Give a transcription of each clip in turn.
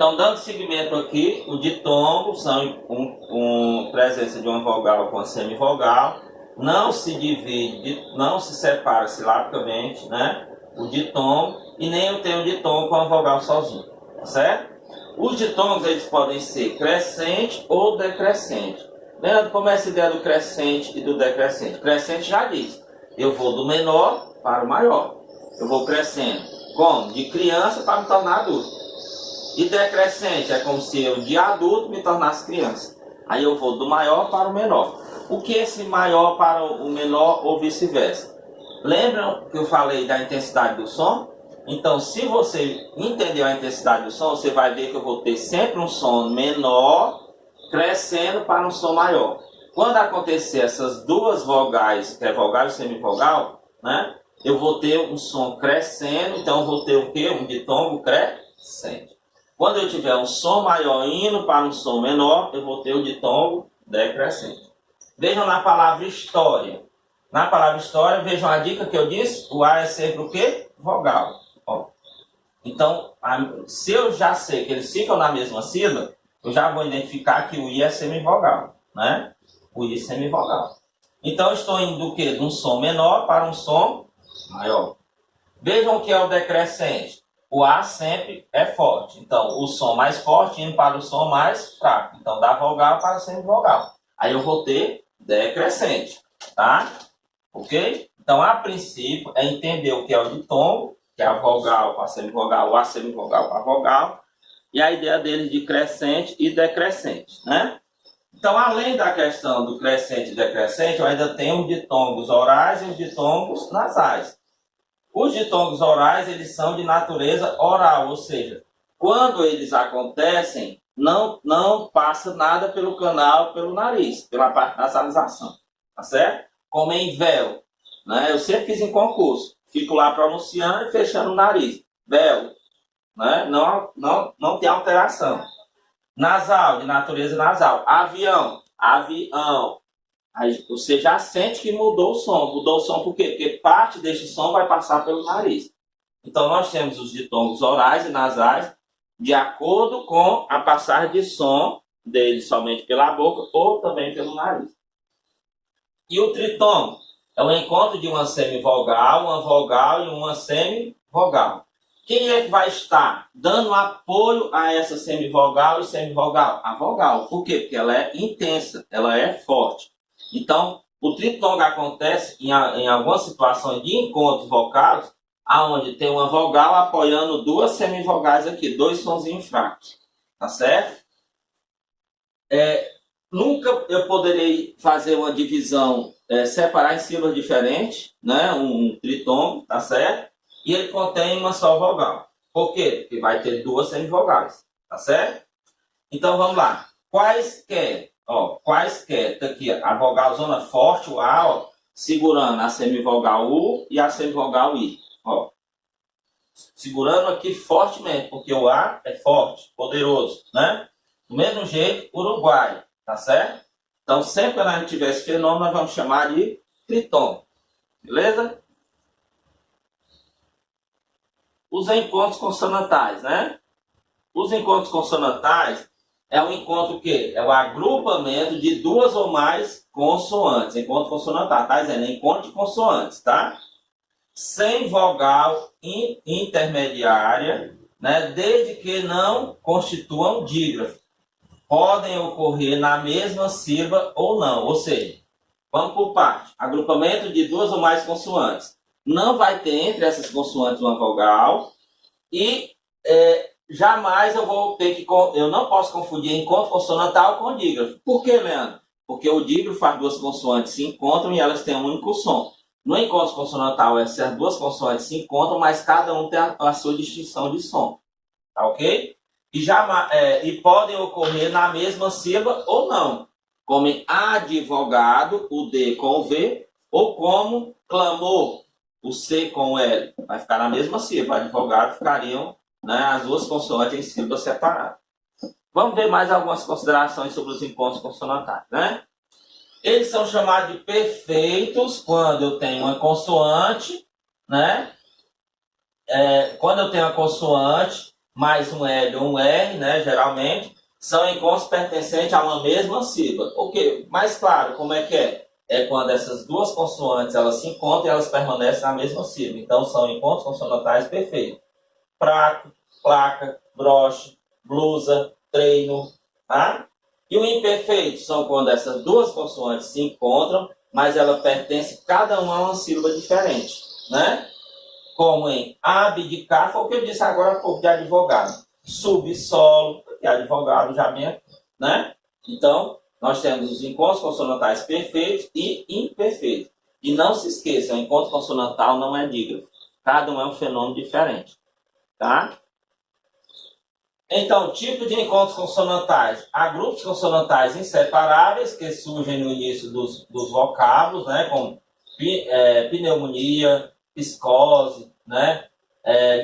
Então, dando seguimento aqui, o ditongo são presença de uma vogal com a semivogal, não se divide, não se separa silabicamente, né? O ditongo, e nem eu tenho ditongo com a vogal sozinho, certo? Os ditongos, eles podem ser crescente ou decrescente. Leandro, como é essa ideia do crescente e do decrescente? Crescente já diz, eu vou do menor para o maior. Eu vou crescendo. Como? De criança para me tornar adulto. E decrescente é como se eu de adulto me tornasse criança. Aí eu vou do maior para o menor. O que é esse maior para o menor ou vice-versa? Lembram que eu falei da intensidade do som? Então, se você entendeu a intensidade do som, você vai ver que eu vou ter sempre um som menor crescendo para um som maior. Quando acontecer essas duas vogais, que é vogal e semivogal, né? Eu vou ter um som crescendo, então eu vou ter o quê? Um ditongo crescente. Quando eu tiver um som maior indo para um som menor, eu vou ter o ditongo decrescente. Vejam na palavra história. Na palavra história, vejam a dica que eu disse, o A é sempre o quê? Vogal. Ó. Então, se eu já sei que eles ficam na mesma sílaba, eu já vou identificar que o I é semivogal, né? O I é semivogal. Então, eu estou indo do quê? De um som menor para um som maior. Vejam o que é o decrescente. O A sempre é forte. Então, o som mais forte indo para o som mais fraco. Então, da vogal para a semivogal. Aí eu vou ter decrescente, tá? Ok? Então, a princípio, é entender o que é o ditongo, que é a vogal com a semivogal, ou a semivogal com a vogal, e a ideia deles de crescente e decrescente, né? Então, além da questão do crescente e decrescente, eu ainda tenho os ditongos orais e os ditongos nasais. Os ditongos orais, eles são de natureza oral, ou seja, quando eles acontecem, não passa nada pelo canal, pelo nariz, pela parte da nasalização, tá certo? Como em véu, né? Eu sempre fiz em concurso, fico lá pronunciando e fechando o nariz, véu, né? Não tem alteração. Nasal, de natureza nasal. Avião, avião. Aí você já sente que mudou o som. Mudou o som por quê? Porque parte deste som vai passar pelo nariz. Então, nós temos os ditongos orais e nasais de acordo com a passagem de som deles somente pela boca ou também pelo nariz. E o tritongo é o encontro de uma semivogal, uma vogal e uma semivogal. Quem é que vai estar dando apoio a essa semivogal e semivogal? A vogal. Por quê? Porque ela é intensa, ela é forte. Então, o tritongo acontece em algumas situações de encontros vocais, aonde tem uma vogal apoiando duas semivogais aqui, dois sonzinhos fracos. Tá certo? Nunca eu poderei fazer uma divisão, separar em sílabas diferentes, né? Um tritongo, tá certo? E ele contém uma só vogal. Por quê? Porque vai ter duas semivogais, tá certo? Então vamos lá. Quaisquer, tá aqui a vogal zona forte, o A, ó, segurando a semivogal U e a semivogal I, ó. Segurando aqui fortemente, porque o A é forte, poderoso, né? Do mesmo jeito, Uruguai, tá certo? Então sempre que a gente tiver esse fenômeno, nós vamos chamar de tritongo, beleza? Os encontros consonantais, né? Os encontros consonantais é um encontro que é o agrupamento de duas ou mais consoantes. Encontro consonantal, tá dizendo? Encontro de consoantes, tá? Sem vogal intermediária, né? Desde que não constituam dígrafo. Podem ocorrer na mesma sílaba ou não. Ou seja, vamos por parte. Agrupamento de duas ou mais consoantes. Não vai ter entre essas consoantes uma vogal e jamais eu vou ter que... Eu não posso confundir encontro consonantal com dígrafo. Por que, Leandro? Porque o dígrafo, as duas consoantes se encontram e elas têm um único som. No encontro consonantal, essas duas consoantes se encontram, mas cada um tem a sua distinção de som. Tá ok? E podem ocorrer na mesma sílaba ou não. Como em advogado, o D com o V, ou como clamor, o C com o L. Vai ficar na mesma sílaba. Advogado ficariam, né, as duas consoantes em sílaba separada. Vamos ver mais algumas considerações sobre os encontros consonantais, né? Eles são chamados de perfeitos quando eu tenho uma consoante, né? Quando eu tenho uma consoante mais um L ou um R, né, geralmente, são encontros pertencentes a uma mesma sílaba. O quê? Mais claro, como é que é? É quando essas duas consoantes elas se encontram e elas permanecem na mesma sílaba. Então, são encontros consonantais perfeitos. Prato, placa, broche, blusa, treino, tá? E o imperfeito são quando essas duas consoantes se encontram, mas ela pertence cada uma a uma sílaba diferente, né? Como em abdicar, foi o que eu disse agora há pouco de advogado. Subsolo, que é advogado já bem aqui, né? Então, nós temos os encontros consonantais perfeitos e imperfeitos. E não se esqueçam, o encontro consonantal não é dígrafo. Cada um é um fenômeno diferente, tá? Então, tipo de encontros consonantais. Há grupos consonantais inseparáveis que surgem no início dos vocábulos, né, como pneumonia, psicose, né,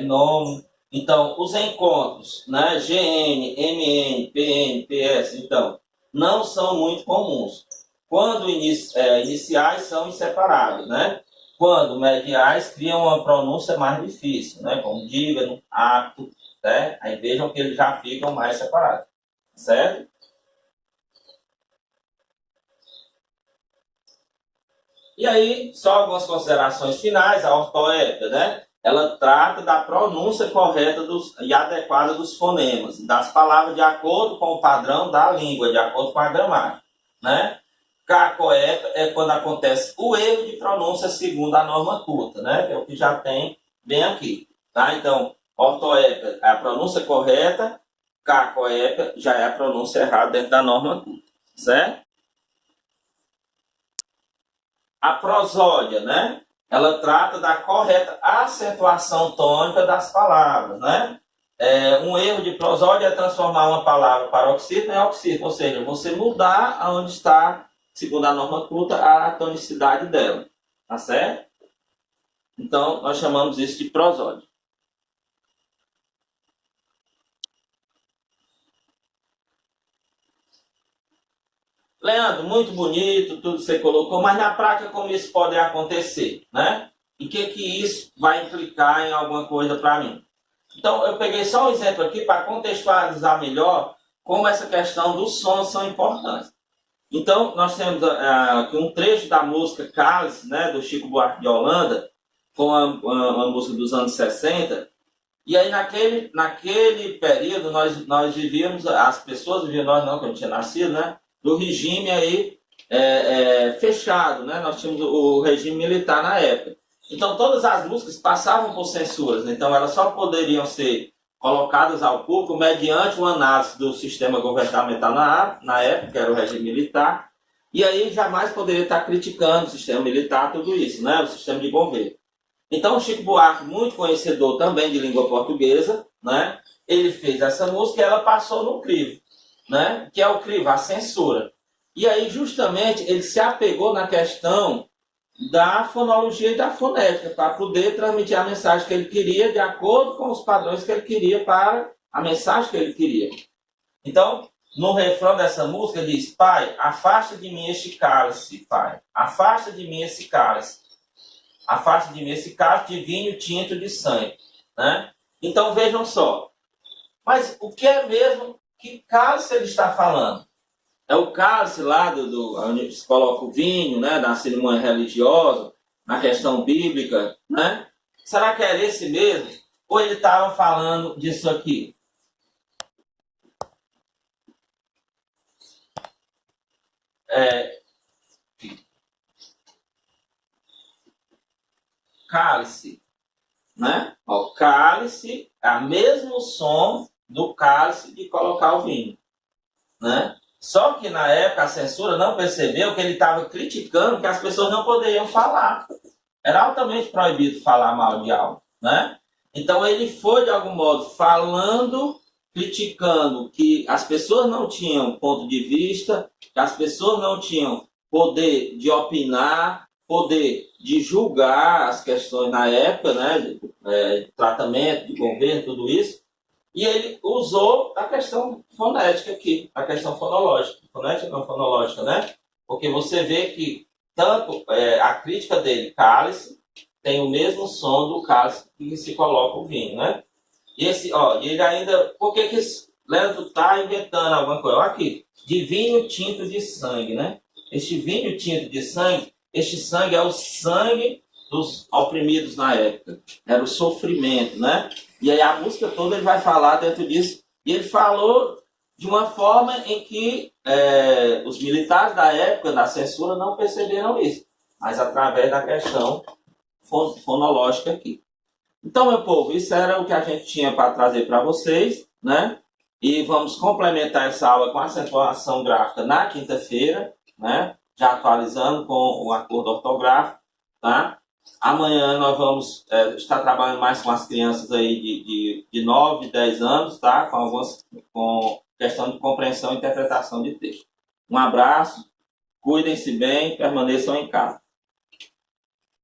gnomo. Então, os encontros, né, GN, MN, PN, PS, então, não são muito comuns. Quando iniciais são inseparáveis, né? Quando mediais criam uma pronúncia mais difícil, né, como dígano, acto, né? Aí vejam que eles já ficam mais separados, certo? E aí, só algumas considerações finais. A ortoépica, né? Ela trata da pronúncia correta e adequada dos fonemas, das palavras de acordo com o padrão da língua, de acordo com a gramática, né? Cacoépica é quando acontece o erro de pronúncia segundo a norma culta, né? Que é o que já tem bem aqui, tá? Então, ortoépica é a pronúncia correta, cacoépica já é a pronúncia errada dentro da norma culta, certo? A prosódia, né? Ela trata da correta acentuação tônica das palavras, né? Um erro de prosódia é transformar uma palavra paroxítono em oxítono, ou seja, você mudar aonde está, segundo a norma culta, a tonicidade dela, tá certo? Então, nós chamamos isso de prosódia. Leandro, muito bonito, tudo que você colocou, mas na prática como isso pode acontecer, né? E o que isso vai implicar em alguma coisa para mim? Então, eu peguei só um exemplo aqui para contextualizar melhor como essa questão dos sons são importantes. Então, nós temos aqui um trecho da música Cálice, né, do Chico Buarque de Holanda, foi uma música dos anos 60, e aí naquele período nós vivíamos, as pessoas viviam, nós não, que eu não tinha nascido, né, do regime aí fechado, né, nós tínhamos o regime militar na época. Então todas as músicas passavam por censuras, né? Então elas só poderiam ser colocadas ao público mediante uma análise do sistema governamental na época, que era o regime militar, e aí jamais poderia estar criticando o sistema militar, tudo isso, né, o sistema de governo. Então, o Chico Buarque, muito conhecedor também de língua portuguesa, né? Ele fez essa música e ela passou no crivo, né? Que é o crivo, a censura. E aí, justamente, ele se apegou na questão da fonologia e da fonética, para poder transmitir a mensagem que ele queria de acordo com os padrões que ele queria para a mensagem que ele queria. Então, no refrão dessa música, diz: Pai, afasta de mim este cálice, Pai. Afasta de mim esse cálice. Afaste de mim esse cálice de vinho tinto de sangue, né? Então vejam só. Mas o que é mesmo que cálice ele está falando? É o cálice lá onde se coloca o vinho, né? Na cerimônia religiosa, na questão bíblica, né? Será que era esse mesmo? Ou ele estava falando disso aqui? Cálice, né? O cálice é o mesmo som do cálice de colocar o vinho, né? Só que na época a censura não percebeu que ele estava criticando que as pessoas não poderiam falar. Era altamente proibido falar mal de algo, né? Então ele foi de algum modo falando, criticando que as pessoas não tinham ponto de vista, que as pessoas não tinham poder de opinar, poder de julgar as questões na época, né? De tratamento, de governo, tudo isso. E ele usou a questão fonética aqui, a questão fonológica. Fonética não fonológica, né? Porque você vê que tanto a crítica dele, cálice, tem o mesmo som do cálice que se coloca o vinho, né? E esse, ó, ele ainda. Por que que esse Leandro tá inventando alguma coisa? Olha aqui, de vinho tinto de sangue, né? Este vinho tinto de sangue, este sangue é o sangue dos oprimidos na época. Era o sofrimento, né? E aí a música toda ele vai falar dentro disso. E ele falou de uma forma em que os militares da época da censura não perceberam isso, mas através da questão fonológica aqui. Então, meu povo, isso era o que a gente tinha para trazer para vocês, né? E vamos complementar essa aula com acentuação gráfica na quinta-feira, né? Já atualizando com o acordo ortográfico, tá? Amanhã nós vamos estar trabalhando mais com as crianças aí de 9, 10 anos, tá? Com questão de compreensão e interpretação de texto. Um abraço, cuidem-se bem, permaneçam em casa.